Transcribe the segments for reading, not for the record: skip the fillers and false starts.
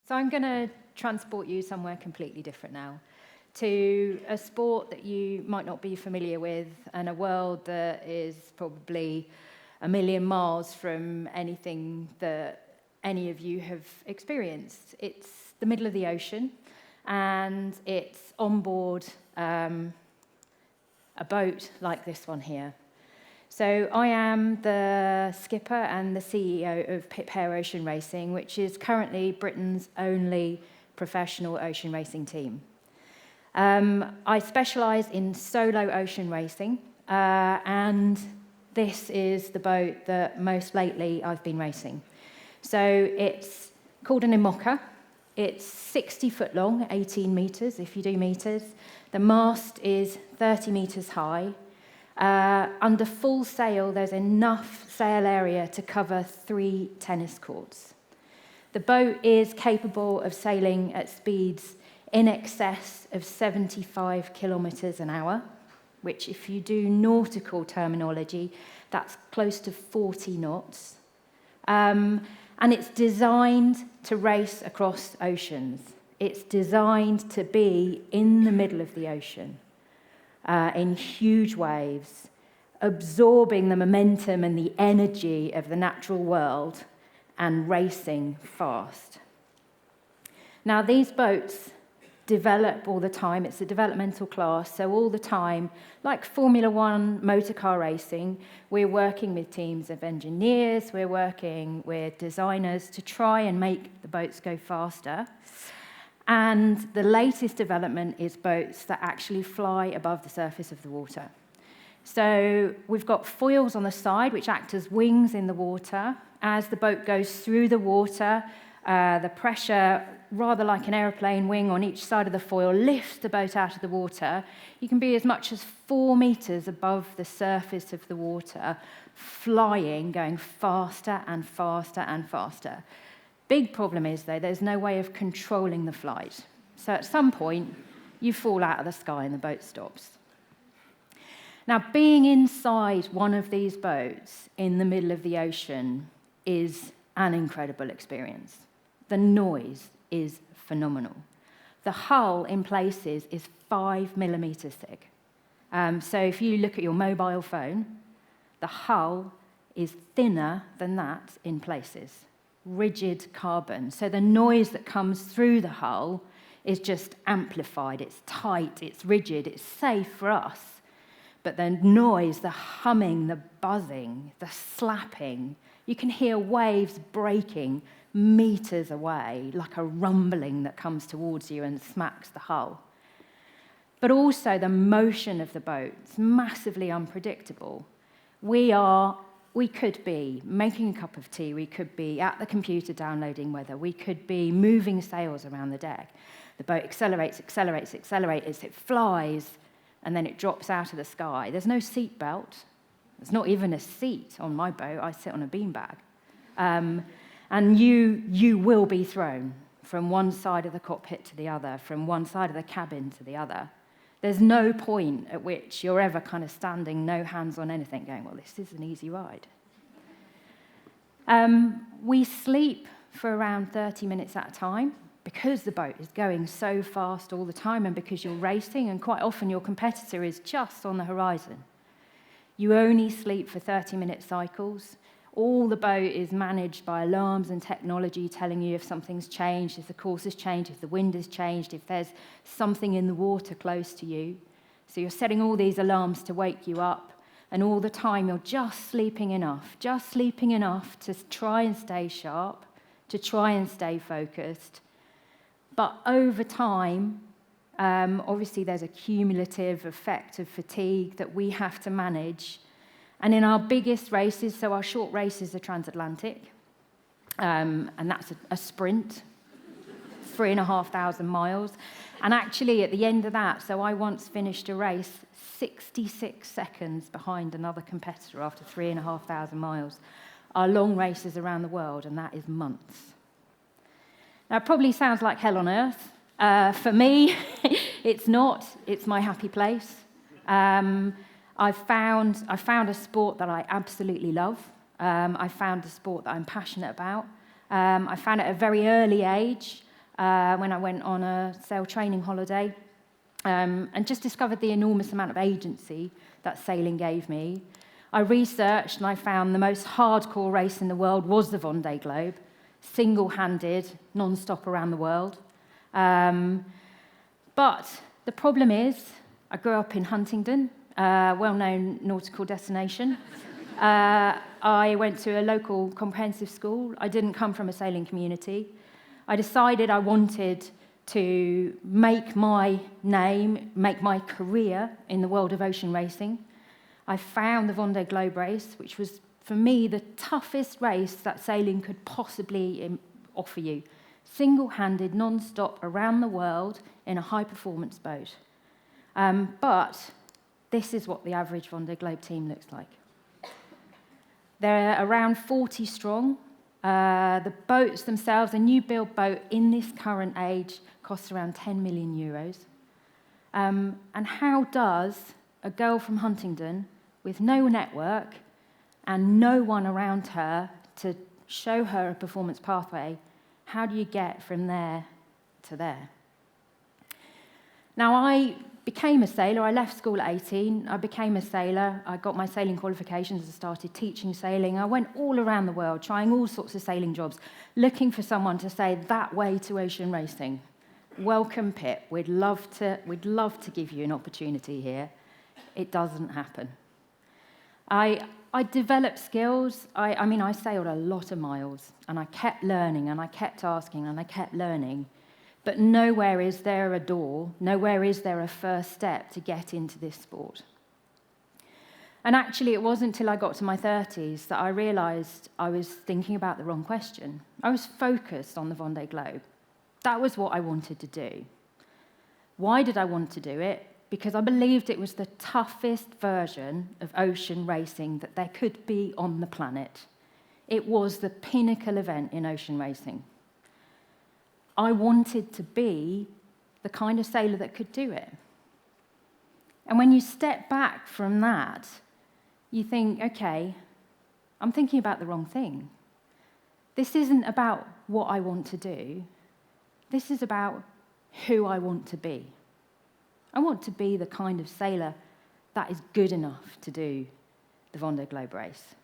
So I'm going to transport you somewhere completely different now, to a sport that you might not be familiar with and a world that is probably a million miles from anything that any of you have experienced. It's the middle of the ocean, and it's on board a boat like this one here. So I am the skipper and the CEO of Pip Hare Ocean Racing, which is currently Britain's only professional ocean racing team. I specialise in solo ocean racing, and this is the boat that most lately I've been racing. So it's called an IMOCA. It's 60 foot long, 18 metres if you do metres. The mast is 30 metres high. Under full sail, there's enough sail area to cover 3 tennis courts. The boat is capable of sailing at speeds in excess of 75 kilometres an hour, which, if you do nautical terminology, that's close to 40 knots. And it's designed to race across oceans. It's designed to be in the middle of the ocean. In huge waves, absorbing the momentum and the energy of the natural world and racing fast. Now, these boats develop all the time. It's a developmental class, so all the time, like Formula One motor car racing, we're working with teams of engineers, we're working with designers to try and make the boats go faster. And the latest development is boats that actually fly above the surface of the water. So we've got foils on the side, which act as wings in the water. As the boat goes through the water, the pressure, rather like an aeroplane wing on each side of the foil, lifts the boat out of the water. You can be as much as 4 meters above the surface of the water, flying, going faster and faster and faster. Big problem is, though, there's no way of controlling the flight. So at some point, you fall out of the sky and the boat stops. Now, being inside one of these boats in the middle of the ocean is an incredible experience. The noise is phenomenal. The hull, in places, is 5 millimeters thick. So if you look at your mobile phone, the hull is thinner than that in places. Rigid carbon. So the noise that comes through the hull is just amplified. It's tight, it's rigid, it's safe for us. But the noise, the humming, the buzzing, the slapping, you can hear waves breaking meters away, like a rumbling that comes towards you and smacks the hull. But also the motion of the boat is massively unpredictable. We could be making a cup of tea, we could be at the computer downloading weather, we could be moving sails around the deck. The boat accelerates, it flies, and then it drops out of the sky. There's no seat belt. There's not even a seat on my boat. I sit on a beanbag. And you will be thrown from one side of the cockpit to the other, from one side of the cabin to the other. There's no point at which you're ever kind of standing, no hands on anything, going, well, this is an easy ride. We sleep for around 30 minutes at a time because the boat is going so fast all the time and because you're racing, and quite often your competitor is just on the horizon. You only sleep for 30-minute cycles. All the boat is managed by alarms and technology telling you if something's changed, if the course has changed, if the wind has changed, if there's something in the water close to you. So you're setting all these alarms to wake you up, and all the time you're just sleeping enough to try and stay sharp, to try and stay focused. But over time, obviously there's a cumulative effect of fatigue that we have to manage. And in our biggest races, so our short races are transatlantic, and that's a sprint, 3,500 miles. And actually, at the end of that, so I once finished a race 66 seconds behind another competitor after 3,500 miles. Our long races around the world, and that is months. Now, it probably sounds like hell on earth. For me, it's not. It's my happy place. I found a sport that I absolutely love. I found a sport that I'm passionate about. I found at a very early age when I went on a sail training holiday, and just discovered the enormous amount of agency that sailing gave me. I researched and I found the most hardcore race in the world was the Vendée Globe, single-handed, non-stop around the world. But the problem is, I grew up in Huntingdon, a well-known nautical destination. I went to a local comprehensive school. I didn't come from a sailing community. I decided I wanted to make my name, make my career in the world of ocean racing. I found the Vendée Globe race, which was, for me, the toughest race that sailing could possibly offer you. Single-handed, non-stop, around the world in a high-performance boat. But this is what the average Vendée Globe team looks like. They're around 40 strong. The boats themselves, a new build boat in this current age, costs around 10 million euros. And how does a girl from Huntingdon, with no network and no one around her to show her a performance pathway, how do you get from there to there? Now, I became a sailor. I left school at 18. I became a sailor. I got my sailing qualifications and started teaching sailing. I went all around the world, trying all sorts of sailing jobs, looking for someone to say, that way to ocean racing. Welcome, Pip. We'd love to give you an opportunity here. It doesn't happen. I developed skills. I sailed a lot of miles, and I kept learning, and I kept asking, and I kept learning. But nowhere is there a door, nowhere is there a first step to get into this sport. And actually, it wasn't until I got to my 30s that I realized I was thinking about the wrong question. I was focused on the Vendée Globe. That was what I wanted to do. Why did I want to do it? Because I believed it was the toughest version of ocean racing that there could be on the planet. It was the pinnacle event in ocean racing. I wanted to be the kind of sailor that could do it. And when you step back from that, you think, okay, I'm thinking about the wrong thing. This isn't about what I want to do. This is about who I want to be. I want to be the kind of sailor that is good enough to do the Vendée Globe race.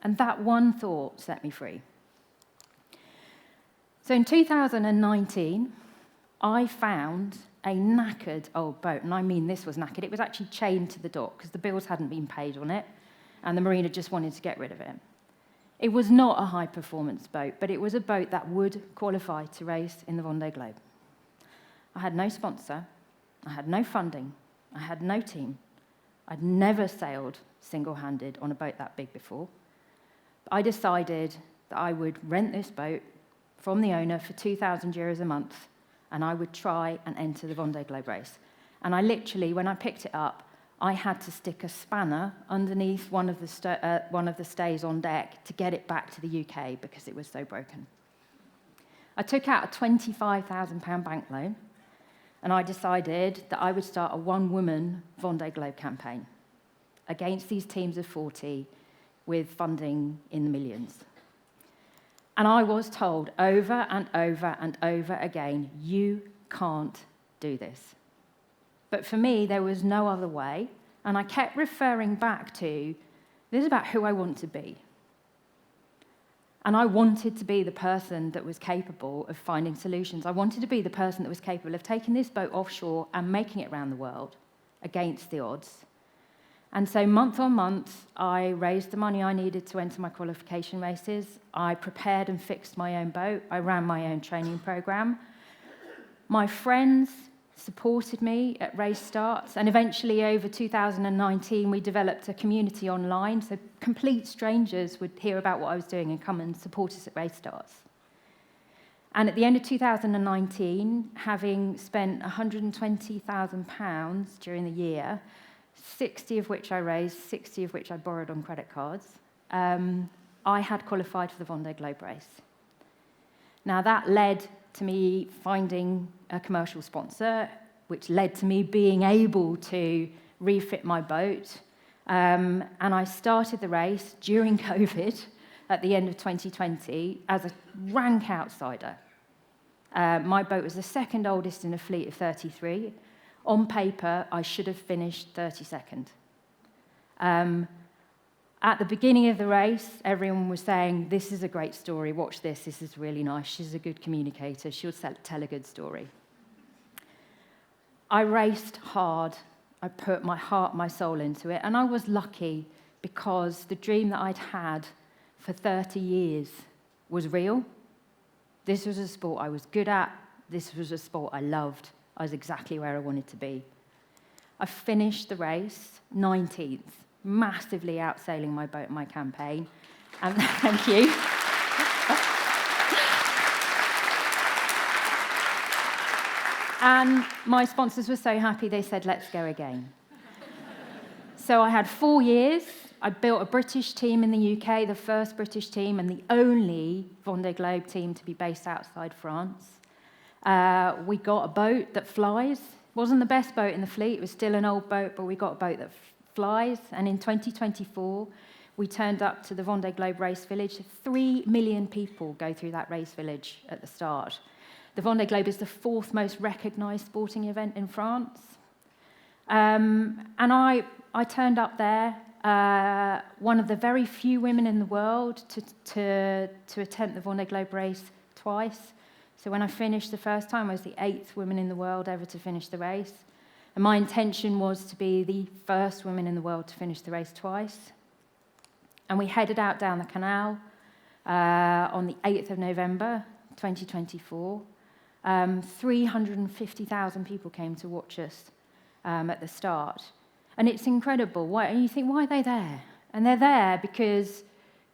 And that one thought set me free. So in 2019, I found a knackered old boat, and I mean this was knackered. It was actually chained to the dock because the bills hadn't been paid on it, and the marina just wanted to get rid of it. It was not a high-performance boat, but it was a boat that would qualify to race in the Vendée Globe. I had no sponsor. I had no funding. I had no team. I'd never sailed single-handed on a boat that big before. But I decided that I would rent this boat from the owner for 2,000 euros a month, and I would try and enter the Vendée Globe race. And I literally, when I picked it up, I had to stick a spanner underneath one of the stays on deck to get it back to the UK because it was so broken. I took out a £25,000 bank loan, and I decided that I would start a one-woman Vendée Globe campaign against these teams of 40 with funding in the millions. And I was told over and over and over again, you can't do this. But for me, there was no other way, and I kept referring back to, this is about who I want to be. And I wanted to be the person that was capable of finding solutions. I wanted to be the person that was capable of taking this boat offshore and making it around the world against the odds. And so month on month, I raised the money I needed to enter my qualification races. I prepared and fixed my own boat. I ran my own training program. My friends supported me at race starts, and eventually over 2019 we developed a community online, so complete strangers would hear about what I was doing and come and support us at race starts. And at the end of 2019, having spent £120,000 during the year, 60 of which I raised, 60 of which I borrowed on credit cards, I had qualified for the Vendée Globe race. Now that led to me finding a commercial sponsor, which led to me being able to refit my boat. And I started the race during COVID at the end of 2020 as a rank outsider. My boat was the second oldest in a fleet of 33. On paper, I should have finished 32nd. At the beginning of the race, everyone was saying, this is a great story, watch this is really nice, she's a good communicator, she'll tell a good story. I raced hard, I put my heart, my soul into it, and I was lucky because the dream that I'd had for 30 years was real. This was a sport I was good at, this was a sport I loved, I was exactly where I wanted to be. I finished the race 19th. Massively outsailing my boat, my campaign. Thank you. And my sponsors were so happy, they said, let's go again. So I had 4 years. I built a British team in the UK, the first British team and the only Vendée Globe team to be based outside France. We got a boat that flies. It wasn't the best boat in the fleet. It was still an old boat, but we got a boat that flies, and in 2024, we turned up to the Vendée Globe race village. 3 million people go through that race village at the start. The Vendée Globe is the 4th most recognised sporting event in France. And I turned up there, one of the very few women in the world to attempt the Vendée Globe race twice. So when I finished the first time, I was the 8th woman in the world ever to finish the race. And my intention was to be the first woman in the world to finish the race twice. And we headed out down the canal on the 8th of November, 2024. 350,000 people came to watch us at the start. And it's incredible. And you think, why are they there? And they're there because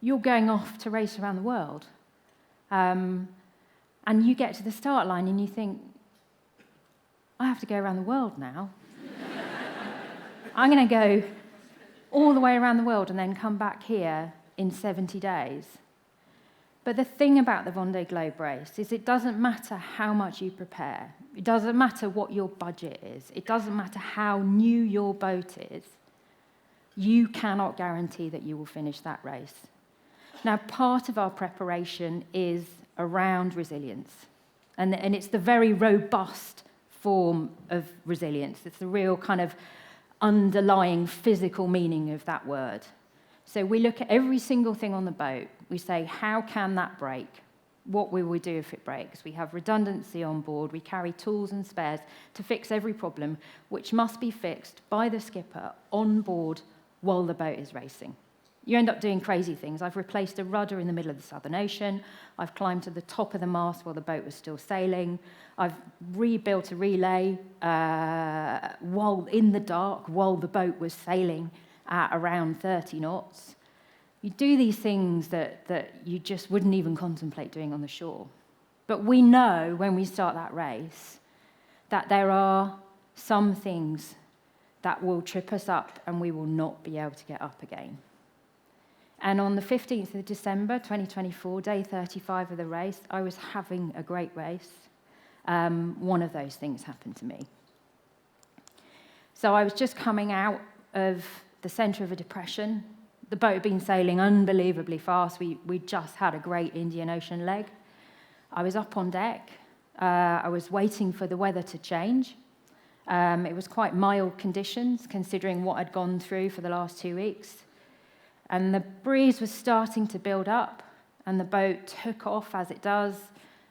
you're going off to race around the world. And you get to the start line and you think, I have to go around the world now. I'm going to go all the way around the world and then come back here in 70 days. But the thing about the Vendée Globe race is it doesn't matter how much you prepare. It doesn't matter what your budget is. It doesn't matter how new your boat is. You cannot guarantee that you will finish that race. Now, part of our preparation is around resilience. And it's the very robust form of resilience. It's the real kind of underlying physical meaning of that word. So we look at every single thing on the boat. We say, how can that break? What will we do if it breaks? We have redundancy on board. We carry tools and spares to fix every problem, which must be fixed by the skipper on board while the boat is racing. You end up doing crazy things. I've replaced a rudder in the middle of the Southern Ocean. I've climbed to the top of the mast while the boat was still sailing. I've rebuilt a relay while in the dark, while the boat was sailing at around 30 knots. You do these things that you just wouldn't even contemplate doing on the shore. But we know when we start that race that there are some things that will trip us up and we will not be able to get up again. And on the 15th of December, 2024, day 35 of the race, I was having a great race. One of those things happened to me. So I was just coming out of the centre of a depression. The boat had been sailing unbelievably fast. We just had a great Indian Ocean leg. I was up on deck. I was waiting for the weather to change. It was quite mild conditions, considering what I'd gone through for the last 2 weeks. And the breeze was starting to build up, and the boat took off as it does,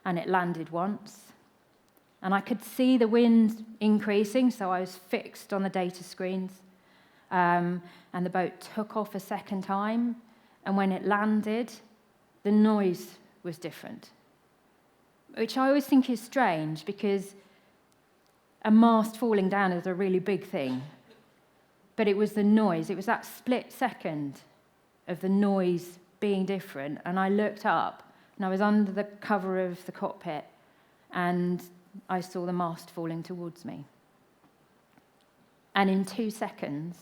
and it landed once. And I could see the wind increasing, so I was fixed on the data screens. And the boat took off a second time, and when it landed, the noise was different, which I always think is strange, because a mast falling down is a really big thing. But it was the noise. It was that split second of the noise being different. And I looked up, and I was under the cover of the cockpit, and I saw the mast falling towards me. And in 2 seconds,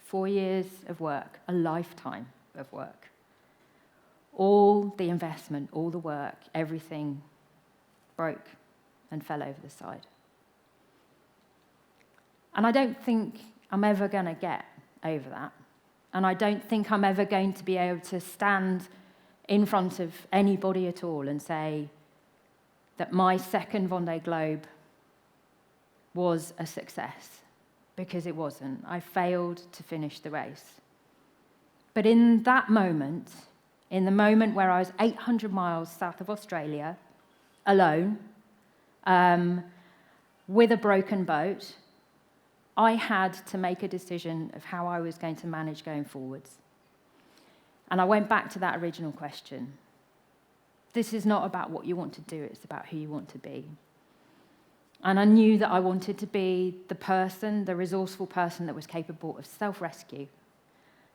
4 years of work, a lifetime of work, all the investment, all the work, everything broke and fell over the side. And I don't think I'm ever going to get over that. And I don't think I'm ever going to be able to stand in front of anybody at all and say that my second Vendée Globe was a success, because it wasn't. I failed to finish the race. But in that moment, in the moment where I was 800 miles south of Australia, alone, with a broken boat, I had to make a decision of how I was going to manage going forwards. And I went back to that original question. This is not about what you want to do, it's about who you want to be. And I knew that I wanted to be the person, the resourceful person that was capable of self-rescue,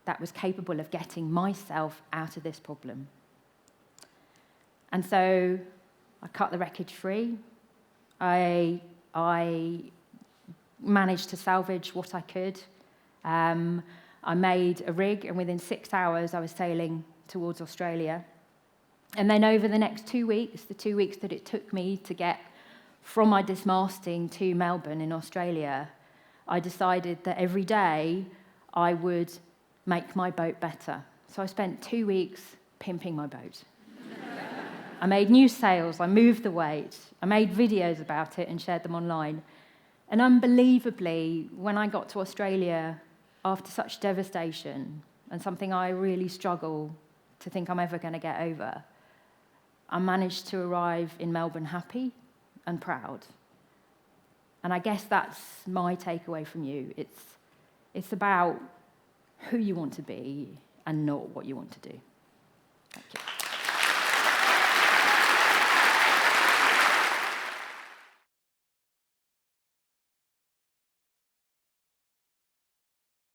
that was capable of getting myself out of this problem. And so I cut the wreckage free. I managed to salvage what I could. I made a rig, and within 6 hours, I was sailing towards Australia. And then over the next 2 weeks, the 2 weeks that it took me to get from my dismasting to Melbourne in Australia, I decided that every day I would make my boat better. So I spent 2 weeks pimping my boat. I made new sails, I moved the weight, I made videos about it and shared them online. And unbelievably, when I got to Australia, after such devastation, and something I really struggle to think I'm ever going to get over, I managed to arrive in Melbourne happy and proud. And I guess that's my takeaway from you. It's about who you want to be and not what you want to do. Thank you.